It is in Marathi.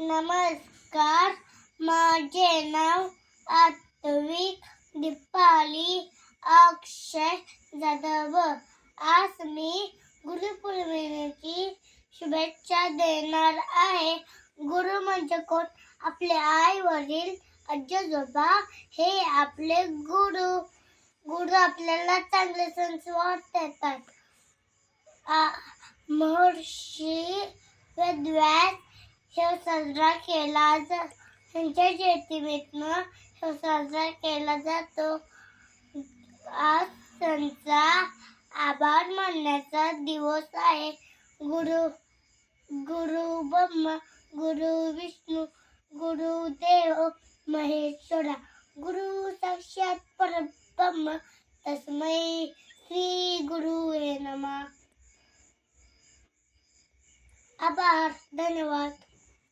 नमस्कार, माझे नाव आत्विक दीपाली अक्षय जाधव. आज मी गुरुपौर्णिमेची शुभेच्छा देणार आहे. गुरु म्हणजे कोण? आपले आई वडील, आजी आजोबा हे आपले गुरु. गुरु आपल्याला चांगले संस्कार देतात. महर्षी वेदव्यास हे साजरा केला त्यांच्या जयंतीनिमित्त हे साजरा केला जातो. आज त्यांचा आभार मानण्याचा दिवस आहे. गुरु ब्रह्मा, गुरु विष्णू, गुरुदेव महेश्वरा, गुरु साक्षात परब्रह्म, तस्मै श्री गुरुवे नमः. आभार, धन्यवाद.